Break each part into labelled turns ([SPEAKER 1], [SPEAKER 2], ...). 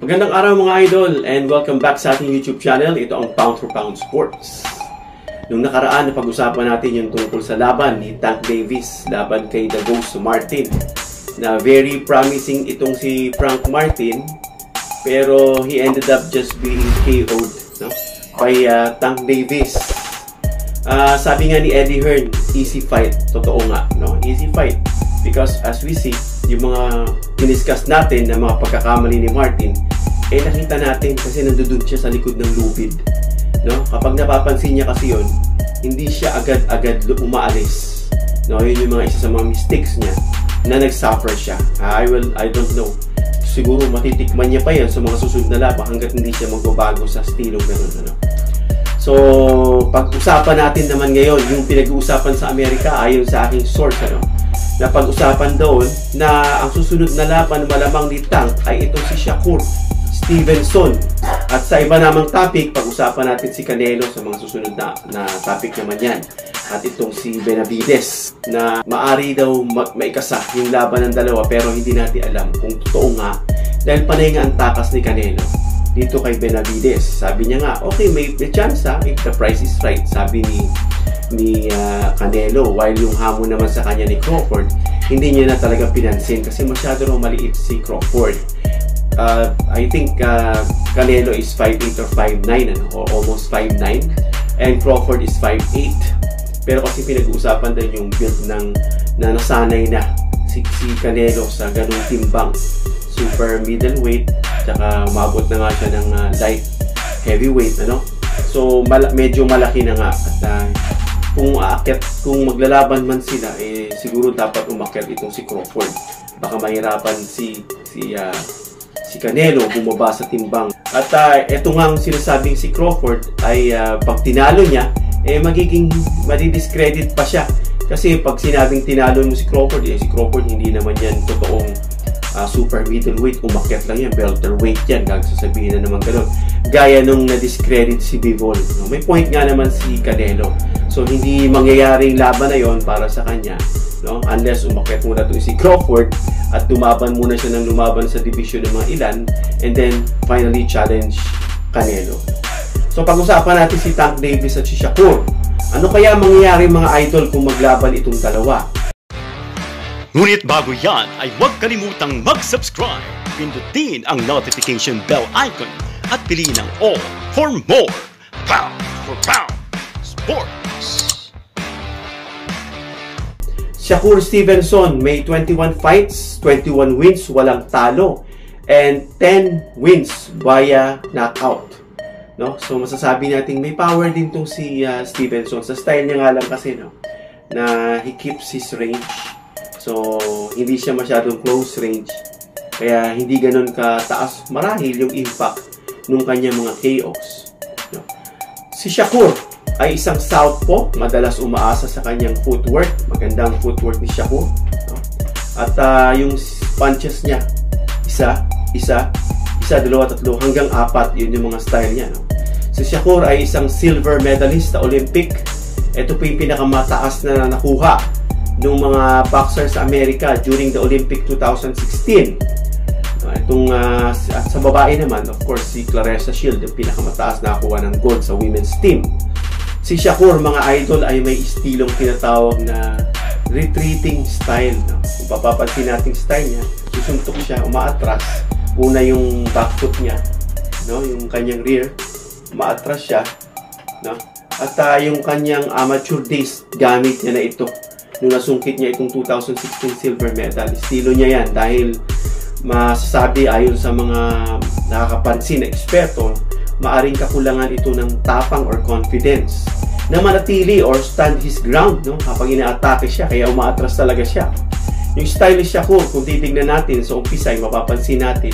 [SPEAKER 1] Magandang araw mga idol and welcome back sa ating YouTube channel. Ito ang Pound for Pound Sports. Nung nakaraan, napag-usapan natin yung tungkol sa laban ni Tank Davis, laban kay The Ghost Martin. Na very promising itong si Frank Martin, pero he ended up just being KO'd, no? By Tank Davis. Sabi nga ni Eddie Hearn, easy fight. Totoo nga, no? Easy fight. Because as we see, yung mga diniscuss natin na mga pagkakamali ni Martin, nakita natin kasi nandudun siya sa likod ng lubid, no? Kapag napapansin niya kasi yun, hindi siya agad-agad umaalis, no? Yun yung mga isa sa mga mistakes niya na nag-suffer siya. I don't know, siguro matitikman niya pa yan sa mga susunod na laban hanggat hindi siya magbabago sa stilong ganun, ano? So, pag-usapan natin naman ngayon yung pinag-uusapan sa Amerika ayon sa aking source, ano? Na pag-usapan doon na ang susunod na laban malamang ni Tank ay itong si Shakur Stevenson. At sa iba namang topic, pag-usapan natin si Canelo sa mga susunod na topic naman yan. At itong si Benavides na maari daw maikasa yung laban ng dalawa pero hindi natin alam kung totoo nga dahil panay nga ang takas ni Canelo dito kay Benavides. Sabi niya nga, okay, may chance if the price is right, sabi ni Canelo, while yung hamon naman sa kanya ni Crawford, hindi niya na talaga pinansin kasi masyado raw maliit si Crawford. I think Canelo is 5'8 or 5'9, ano, or almost 5'9, and Crawford is 5'8. Pero kasi pinag-uusapan din yung build na nasanay na si Canelo sa ganung timbang, super middleweight, tsaka umabot na nga siya ng light heavyweight, ano. So medyo malaki na nga at kung maglalaban man sila, siguro dapat umakyat itong si Crawford. Baka mahirapan si Canelo bumaba sa timbang. At eto nga ang sinasabing si Crawford ay pag tinalo niya, magiging madidiscredit pa siya. Kasi pag sinabing tinalo mo si Crawford, si Crawford hindi naman yan totoong super middleweight, umakyat lang yan, welterweight yan, sasabihin na naman gano'n. Gaya nung na-discredit si Bivol, no? May point nga naman si Canelo. So hindi mangyayaring laban na yon para sa kanya, no? Unless umakyat muna to si Crawford at lumaban muna siya ng lumaban sa division ng mga ilan and then finally challenge Canelo. So pag-usapan natin si Tank Davis at si Shakur. Ano kaya mangyayari mga idol kung maglaban itong dalawa?
[SPEAKER 2] Ngunit bago yan ay huwag kalimutang mag-subscribe, pindutin ang notification bell icon at piliin ang all for more Pound for Pound Sports.
[SPEAKER 1] Shakur Stevenson may 21 fights, 21 wins, walang talo, and 10 wins via knockout. No? So masasabi natin may power din tong si Stevenson. Sa style niya nga lang kasi, no, na he keeps his range. So, hindi siya masyadong close range. Kaya, hindi ganun kataas marahil yung impact nung kanyang mga KOs. No? Si Shakur ay isang southpaw. Madalas umaasa sa kanyang footwork. Magandang footwork ni Shakur. No? At yung punches niya, isa, dalawa, tatlo, hanggang 4. Yun yung mga style niya. No? Si Shakur ay isang silver medalist sa Olympic. Ito po yung pinakamataas na nakuha ng mga boxers sa Amerika during the Olympic 2016. At sa babae naman, of course, si Claressa Shield, yung pinakamataas na nakuha ng gold sa women's team. Si Shakur, mga idol, ay may istilong tinatawag na retreating style. No? Kung papapansin natin style niya, susuntok siya, umaatras. Una yung back foot niya, no? Yung kanyang rear, umaatras siya. No? At yung kanyang amateur days, gamit niya na ito. Nung nasungkit niya itong 2016 silver medal. Estilo niya yan dahil masasabi ayon sa mga nakakapansin na eksperto, maaring kakulangan ito ng tapang or confidence na manatili or stand his ground, no? Kapag ina-atake siya, kaya umaatras talaga siya. Yung stylish Shakur, kung titignan natin sa umpisa, mapapansin natin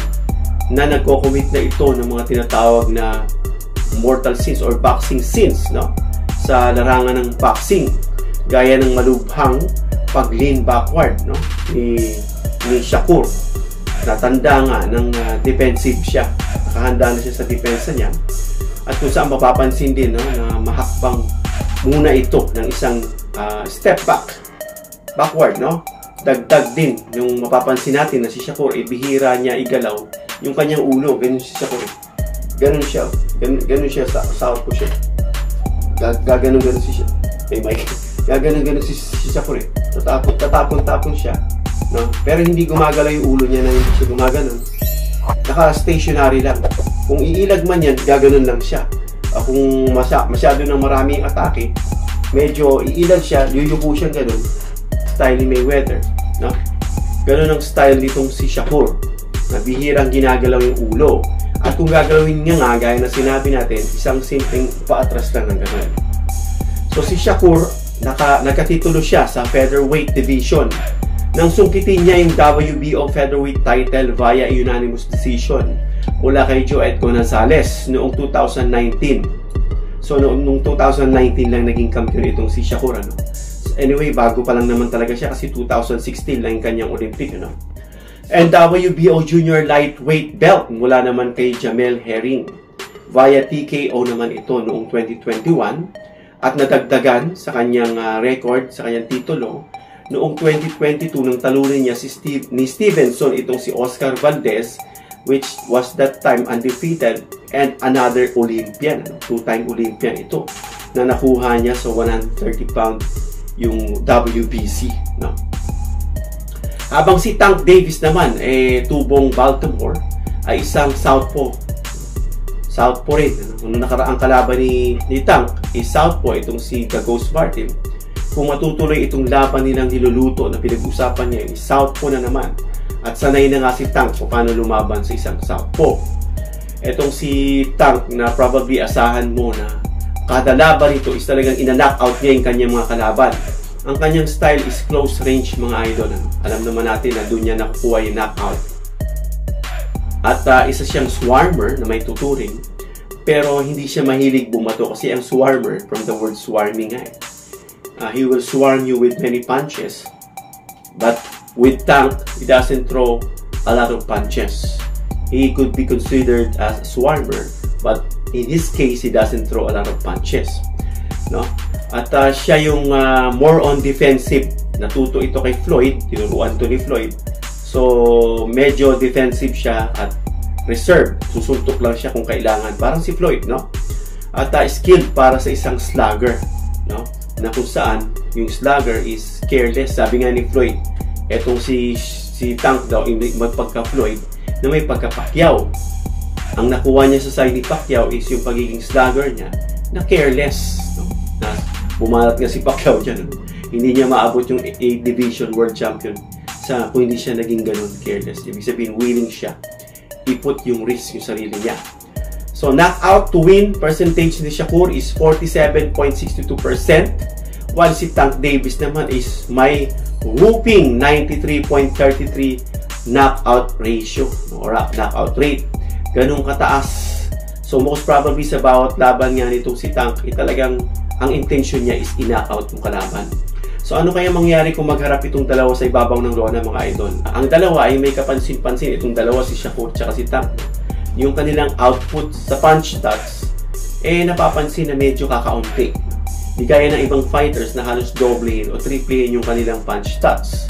[SPEAKER 1] na nagko-commit na ito ng mga tinatawag na mortal sins or boxing sins, no? Sa larangan ng boxing. Gaya ng malubhang pag-lean backward, no, ni Shakur. Natanda nga ng defensive siya. Nakahanda na siya sa depensa niya. At kung saan mapapansin din, no, na mahakbang muna ito ng isang step backward, no. Dagdag din yung mapapansin natin na si Shakur, bihira niya igalaw yung kanyang ulo, ganun si Shakur eh. Ganun siya sa southpaw siya. Gaganon si siya. Hey Mike. Gaganon si Shakur eh. Tatapon siya. No? Pero hindi gumagalaw yung ulo niya na hindi siya gumaganon. Naka-stationary lang. Kung iilag man yan, gaganon lang siya. Kung masyado ng maraming atake, medyo iilag siya, yuyuko siyang ganun. Style ni Mayweather. No? Ganun ang style nitong si Shakur. Na bihirang ginagalaw yung ulo. At kung gagalawin nga, gaya na sinabi natin, isang simpleng paatras lang ng ganun. So si Shakur, nagkatitulo siya sa featherweight division. Nang sungkitin niya yung WBO featherweight title via unanimous decision mula kay Joe Gonzalez noong 2019. So noong 2019 lang naging kampiyon itong si Shakur. Ano? Anyway, bago pa lang naman talaga siya kasi 2016 lang yung kanyang Olympic. Ano? And WBO Junior Lightweight belt mula naman kay Jamel Herring. Via TKO naman ito noong 2021 at nadagdagan sa kanyang record, sa kanyang titulo noong 2022 nang talunin niya ni Stevenson itong si Oscar Valdez, which was that time undefeated and another Olympian, two-time Olympian ito na nakuha niya sa 130 pound yung WBC. No? Habang si Tank Davis naman, tubong Baltimore, ay isang southpaw rin. Nung nakaraang kalaban ni Tank, southpaw itong si The Ghost Martin. Kung matutuloy itong laban nilang niluluto na pinag-usapan niya, southpaw na naman. At sanay na nga si Tank kung paano lumaban sa isang southpaw. Itong si Tank na probably asahan mo na kada laban ito is talagang ina-knockout niya yung kanyang mga kalaban. Ang kanyang style is close range mga idol. Alam naman natin na doon niya nakukuha yung knockout. At isa siyang swarmer na may tuturing. Pero hindi siya mahilig bumato kasi ang swarmer, from the word swarming nga he will swarm you with many punches. But with Tank, he doesn't throw a lot of punches. He could be considered as a swarmer, but in his case, he doesn't throw a lot of punches. No? At siya yung more on defensive. Natuto ito kay Floyd, tinuruan to ni Floyd. So, medyo defensive siya at reserve. Susuntok lang siya kung kailangan. Parang si Floyd, no? At skilled para sa isang slugger, no? Na kung saan yung slugger is careless. Sabi nga ni Floyd, etong si Tank daw, magpagka-Floyd, na may pagka-Pacquiao. Ang nakuha niya sa side ni Pacquiao is yung pagiging slugger niya na careless. No? Na bumalat nga si Pacquiao dyan. No? Hindi niya maabot yung A Division World Champion kung hindi siya naging ganun careless. Ibig sabihin, willing siya i-put yung risk yung sarili niya. So, knockout to win percentage ni Shakur is 47.62%, while si Tank Davis naman is may whooping 93.33 knockout ratio or knockout rate. Ganun kataas. So, most probably sa bawat laban nga nitong si Tank, talagang ang intention niya is i-knockout yung kalaban. So, ano kaya mangyari kung magharap itong dalawa sa ibabaw ng lona, mga idol? Ang dalawa ay may kapansin-pansin. Itong dalawa, si Shakur at si Tank. Yung kanilang output sa punch stats, napapansin na medyo kakaunti. Di gaya ng ibang fighters na halos doblehin o triplehin yung kanilang punch stats.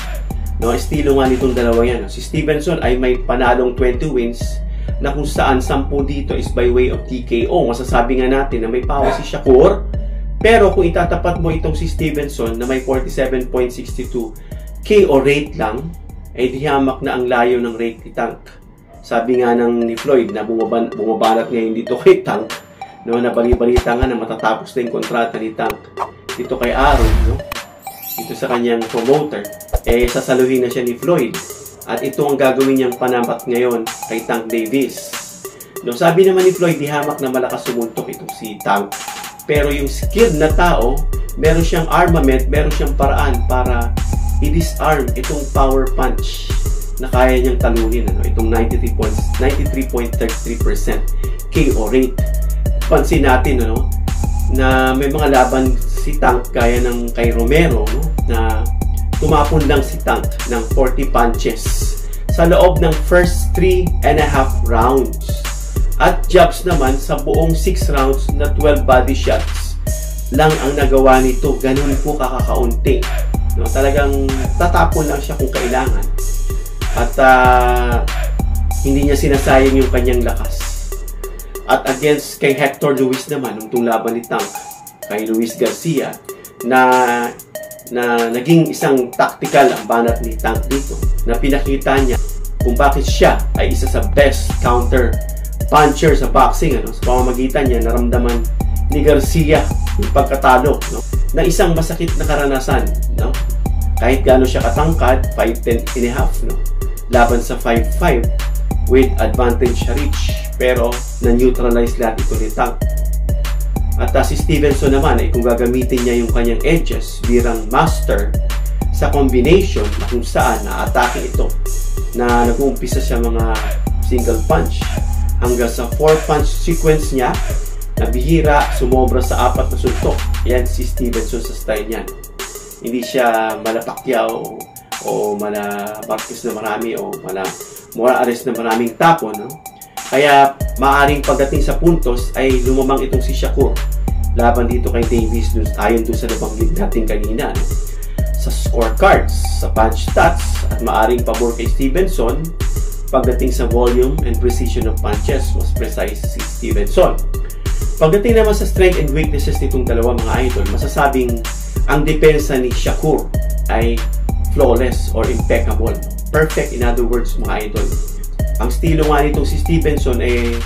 [SPEAKER 1] No, estilo nga nitong dalawa yan. Si Stevenson ay may panalong 20 wins na kung saan 10 dito is by way of TKO. Masasabi nga natin na may power si Shakur. Pero kung itatapat mo itong si Stevenson na may 47.62 KO rate lang, di hamak na ang layo ng rate ni Tank. Sabi nga ni Floyd na bumabanat ngayon dito kay Tank, no, na bali-balita nga na matatapos na yung kontrata ni Tank dito kay Aaron, no, dito sa kanyang promoter, sasaluhin na siya ni Floyd. At ito ang gagawin niyang panamat ngayon kay Tank Davis. No, sabi naman ni Floyd, di hamak na malakas sumuntok itong si Tank. Pero yung skilled na tao, meron siyang armament, meron siyang paraan para i-disarm itong power punch na kaya niyang talunin, ano, itong 93.33% KO rate. Pansin natin, ano, na may mga laban si Tank gaya ng kay Romero, no, na tumapon lang si Tank ng 40 punches sa loob ng first 3.5 rounds. At jabs naman sa buong 6 rounds na 12 body shots lang ang nagawa nito. Ganun po kakakaunti. No, talagang tatapon lang siya kung kailangan. At Hindi niya sinasayang yung kanyang lakas. At against kay Hector Luis naman, nung laban ni Tank, kay Luis Garcia, na naging isang tactical ang banat ni Tank dito, na pinakita niya kung bakit siya ay isa sa best counter puncher sa boxing. Sa pamamagitan niya, naramdaman ni Garcia yung pagkatalo, na isang masakit na karanasan. Kahit gaano siya katangkad, 5'10.5", laban sa 5'5", with advantage reach, pero na-neutralize lahat ito ni Tank. At si Stevenson naman ay kung gagamitin niya yung kanyang edges bilang master sa combination na kung saan na-atake ito, na nag-uumpisa siya mga single punch hanggang sa 4-punch sequence niya na bihira sumobra sa 4 na suntok. Yan si Stevenson sa style niyan. Hindi siya mala Pacquiao o mala Marquez na marami o mala Morales na maraming tapo, Kaya maaring pagdating sa puntos ay lumamang itong si Shakur laban dito kay Davis, ayon doon sa nabanggit natin kanina, sa scorecards, sa punch stats, at maaring pabor kay Stevenson pagdating sa volume and precision of punches. Mas precise si Stevenson. Pagdating naman sa strength and weaknesses nitong dalawa, mga idol, masasabing ang depensa ni Shakur ay flawless or impeccable. Perfect, in other words, mga idol. Ang estilo nga nitong si Stevenson ay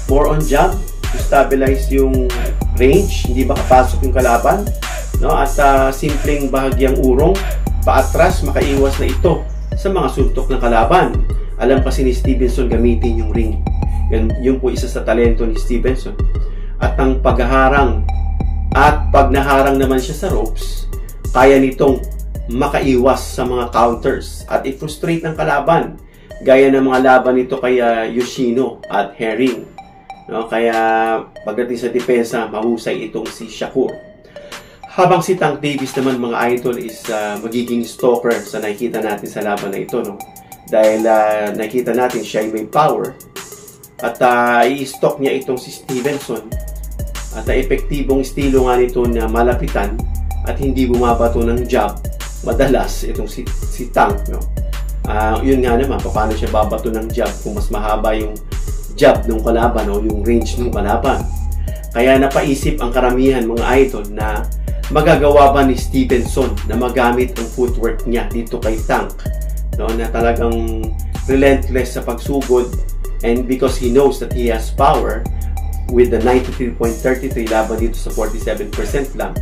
[SPEAKER 1] more on jab, to stabilize yung range, hindi makapasok yung kalaban, at simpleng bahagyang urong paatras, makaiwas na ito sa mga suntok ng kalaban. Alam kasi ni Stevenson gamitin yung ring. Yun po isa sa talento ni Stevenson. At ang pagharang, at pag naharang naman siya sa ropes, kaya nitong makaiwas sa mga counters at i-frustrate ng kalaban, gaya ng mga laban nito kay Yoshino at Herring. Kaya pagdating sa depensa, mahusay itong si Shakur. Habang si Tank Davis naman, mga idol, is magiging stalker sa nakikita natin sa laban na ito. Dahil nakikita natin siya ay may power at i-stalk niya itong si Stevenson. At epektibong estilo nga nito na malapitan at hindi bumabato ng jab madalas itong si Tank. Yun nga naman, paano siya babato ng jab kung mas mahaba yung jab ng kalaban o yung range ng kalaban. Kaya napaisip ang karamihan, mga idol, na magagawa ba ni Stevenson na magamit ang footwork niya dito kay Tank, na talagang relentless sa pagsugod, and because he knows that he has power with the 93.33 laban dito sa 47% lang.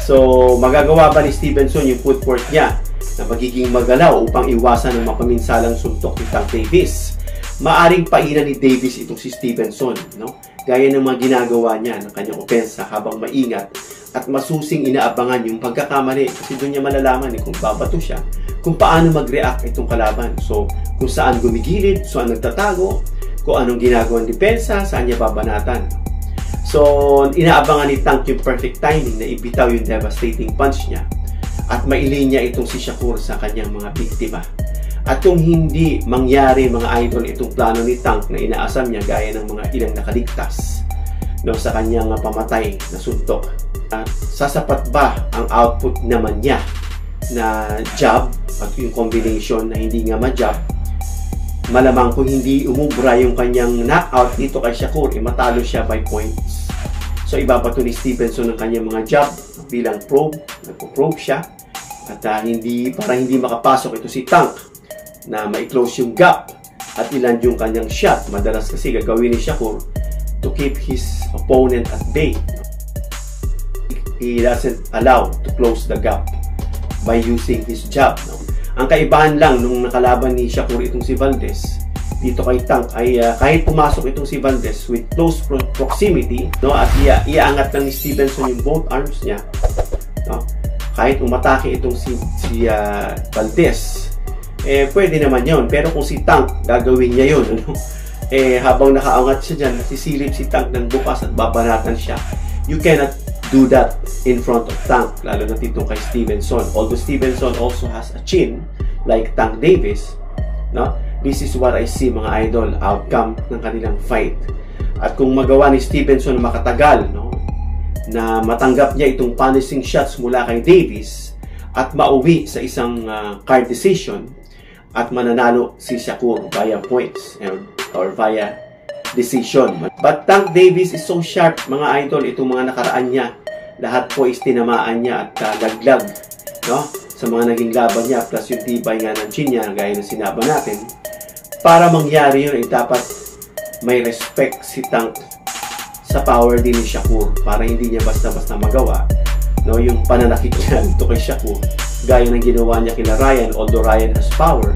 [SPEAKER 1] So, magagawa ba ni Stevenson yung footwork niya na magiging magalaw upang iwasan ng mapaminsalang suntok ni Tank Davis? Maaring painan ni Davis itong si Stevenson, gaya ng mga ginagawa niya ng kanyang opensa habang maingat at masusing inaabangan yung pagkakamali, kasi doon niya malalaman kung babato siya, kung paano mag-react itong kalaban. So, kung saan gumigilid, saan nagtatago, kung anong ginagawang depensa, saan niya babanatan. So, inaabangan ni Tank yung perfect timing na ibitaw yung devastating punch niya at mailinya itong si Shakur sa kanyang mga biktima. At kung hindi mangyari, mga idol, itong plano ni Tank na inaasam niya gaya ng mga ilang nakaligtas sa kanyang pamatay na suntok, sasapat ba ang output naman niya na jab at yung combination na hindi nga ma-jab? Malamang kung hindi umubra yung kanyang knockout dito kay Shakur, matalo siya by points. So, ibabato ni Stevenson ng kanyang mga jab bilang probe. Nagpo-probe siya. At para hindi makapasok ito si Tank na ma-close yung gap at ilan yung kanyang shot. Madalas kasi gagawin ni Shakur to keep his opponent at bay. He doesn't allow to close the gap by using his jab. Ang kaibahan lang nung nakalaban ni Shakur itong si Valdez dito kay Tank ay kahit pumasok itong si Valdez with close proximity, at iaangat lang ni Stevenson yung both arms niya, kahit umatake itong si Valdez, pwede naman yon. Pero kung si Tank gagawin niya yun, habang nakaangat siya dyan, sisilip si Tank ng bukas at babanatan siya. You cannot do that in front of Tank, lalo na dito kay Stevenson. Although Stevenson also has a chin like Tank Davis, this is what I see, mga idol, outcome ng kanilang fight. At kung magawa ni Stevenson makatagal, na matanggap niya itong punishing shots mula kay Davis at mauwi sa isang card decision, at mananalo si Shakur via points or via decision. But Tank Davis is so sharp, mga idol. Itong mga nakaraan niya, lahat po is tinamaan niya at laglag, no? Sa mga naging laban niya, plus yung tibay nga ng chin niya, gaya ng sinabi natin. Para mangyari yun, ay dapat may respect si Tank sa power din ni Shakur, para hindi niya basta-basta magawa, no, yung pananakit niya dito kay Shakur, gaya ng ginawa niya kina Ryan. Although Ryan has power,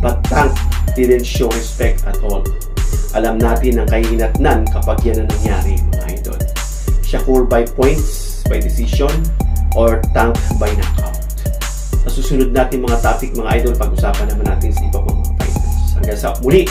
[SPEAKER 1] but Tank didn't show respect at all. Alam natin ang kahihinatnan kapag yan ang nangyari, mga idol. Shakur by points, by decision, or Tank by knockout. Sa susunod natin mga topic, mga idol, pag-usapan naman natin sa iba pang mga fighters. Hanggang sa muli!